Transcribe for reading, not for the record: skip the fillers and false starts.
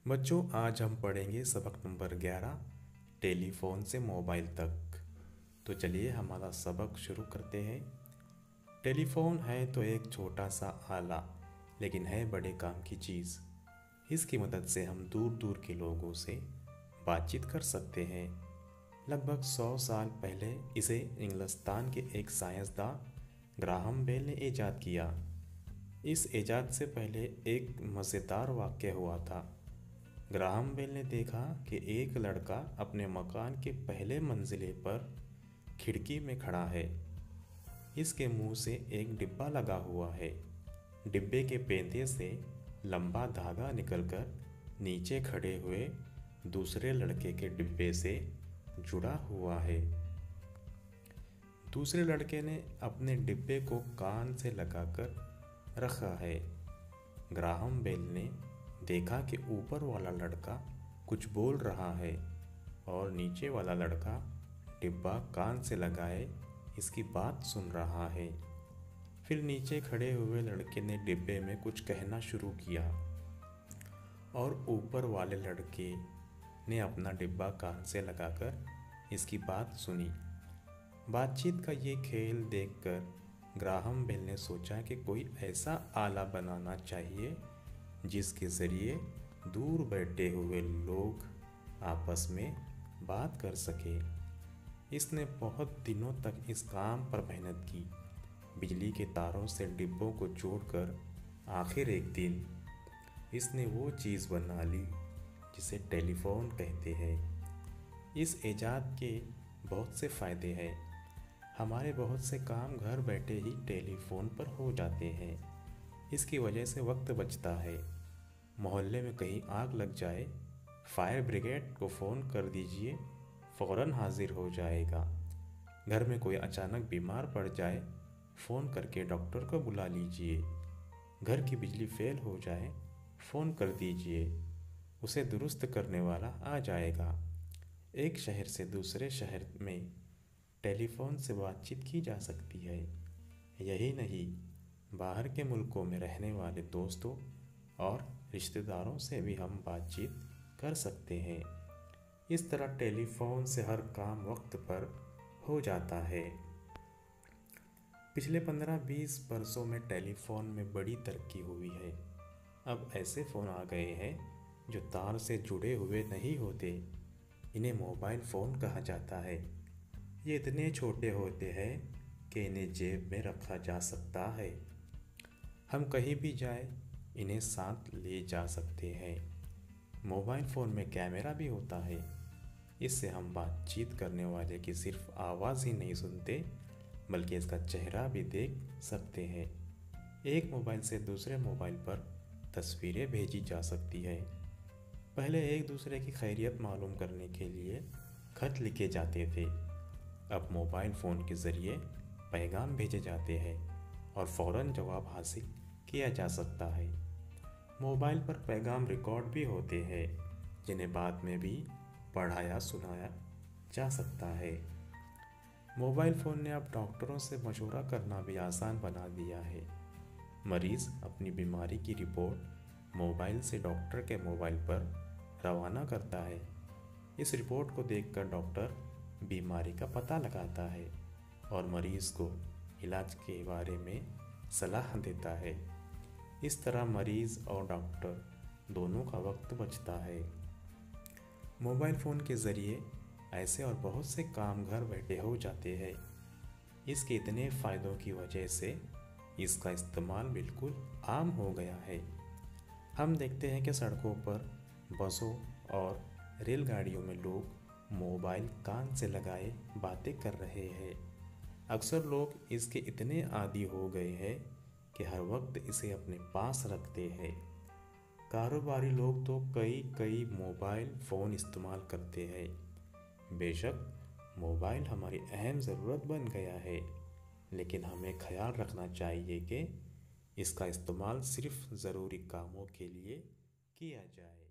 बच्चों, आज हम पढ़ेंगे सबक नंबर 11, टेलीफोन से मोबाइल तक। तो चलिए हमारा सबक शुरू करते हैं। टेलीफोन है तो एक छोटा सा आला, लेकिन है बड़े काम की चीज़। इसकी मदद से हम दूर दूर के लोगों से बातचीत कर सकते हैं। लगभग 100 साल पहले इसे इंग्लिस्तान के एक साइंसदान ग्राहम बेल ने ईजाद किया। इस ईजाद से पहले एक मज़ेदार वाक़या हुआ था। ग्राहम बेल ने देखा कि एक लड़का अपने मकान के पहले मंजिले पर खिड़की में खड़ा है। इसके मुंह से एक डिब्बा लगा हुआ है। डिब्बे के पेंदे से लंबा धागा निकलकर नीचे खड़े हुए दूसरे लड़के के डिब्बे से जुड़ा हुआ है। दूसरे लड़के ने अपने डिब्बे को कान से लगाकर रखा है। ग्राहम बेल ने देखा कि ऊपर वाला लड़का कुछ बोल रहा है और नीचे वाला लड़का डिब्बा कान से लगाए इसकी बात सुन रहा है। फिर नीचे खड़े हुए लड़के ने डिब्बे में कुछ कहना शुरू किया और ऊपर वाले लड़के ने अपना डिब्बा कान से लगाकर इसकी बात सुनी। बातचीत का ये खेल देखकर ग्राहम बेल ने सोचा कि कोई ऐसा आला बनाना चाहिए जिसके ज़रिए दूर बैठे हुए लोग आपस में बात कर सके। इसने बहुत दिनों तक इस काम पर मेहनत की, बिजली के तारों से डिब्बों को जोड़कर। आखिर एक दिन इसने वो चीज़ बना ली जिसे टेलीफोन कहते हैं। इस ईजाद के बहुत से फ़ायदे हैं। हमारे बहुत से काम घर बैठे ही टेलीफोन पर हो जाते हैं। इसकी वजह से वक्त बचता है। मोहल्ले में कहीं आग लग जाए, फायर ब्रिगेड को फ़ोन कर दीजिए, फ़ौरन हाजिर हो जाएगा। घर में कोई अचानक बीमार पड़ जाए, फ़ोन करके डॉक्टर को बुला लीजिए। घर की बिजली फेल हो जाए, फ़ोन कर दीजिए, उसे दुरुस्त करने वाला आ जाएगा। एक शहर से दूसरे शहर में टेलीफोन से बातचीत की जा सकती है। यही नहीं, बाहर के मुल्कों में रहने वाले दोस्तों और रिश्तेदारों से भी हम बातचीत कर सकते हैं। इस तरह टेलीफोन से हर काम वक्त पर हो जाता है। पिछले 15-20 वर्षों में टेलीफोन में बड़ी तरक्की हुई है। अब ऐसे फ़ोन आ गए हैं जो तार से जुड़े हुए नहीं होते। इन्हें मोबाइल फ़ोन कहा जाता है। ये इतने छोटे होते हैं कि इन्हें जेब में रखा जा सकता है। हम कहीं भी जाए इन्हें साथ ले जा सकते हैं। मोबाइल फ़ोन में कैमरा भी होता है। इससे हम बातचीत करने वाले की सिर्फ आवाज़ ही नहीं सुनते, बल्कि इसका चेहरा भी देख सकते हैं। एक मोबाइल से दूसरे मोबाइल पर तस्वीरें भेजी जा सकती है। पहले एक दूसरे की खैरियत मालूम करने के लिए खत लिखे जाते थे। अब मोबाइल फ़ोन के ज़रिए पैगाम भेजे जाते हैं और फ़ौरन जवाब हासिल किया जा सकता है। मोबाइल पर पैगाम रिकॉर्ड भी होते हैं, जिन्हें बाद में भी पढ़ाया सुनाया जा सकता है। मोबाइल फ़ोन ने अब डॉक्टरों से मशवरा करना भी आसान बना दिया है। मरीज़ अपनी बीमारी की रिपोर्ट मोबाइल से डॉक्टर के मोबाइल पर रवाना करता है। इस रिपोर्ट को देखकर डॉक्टर बीमारी का पता लगाता है और मरीज़ को इलाज के बारे में सलाह देता है। इस तरह मरीज़ और डॉक्टर दोनों का वक्त बचता है। मोबाइल फ़ोन के ज़रिए ऐसे और बहुत से काम घर बैठे हो जाते हैं। इसके इतने फ़ायदों की वजह से इसका इस्तेमाल बिल्कुल आम हो गया है। हम देखते हैं कि सड़कों पर, बसों और रेलगाड़ियों में लोग मोबाइल कान से लगाए बातें कर रहे हैं। अक्सर लोग इसके इतने आदी हो गए हैं कि हर वक्त इसे अपने पास रखते हैं। कारोबारी लोग तो कई मोबाइल फ़ोन इस्तेमाल करते हैं। बेशक मोबाइल हमारी अहम ज़रूरत बन गया है, लेकिन हमें ख्याल रखना चाहिए कि इसका इस्तेमाल सिर्फ ज़रूरी कामों के लिए किया जाए।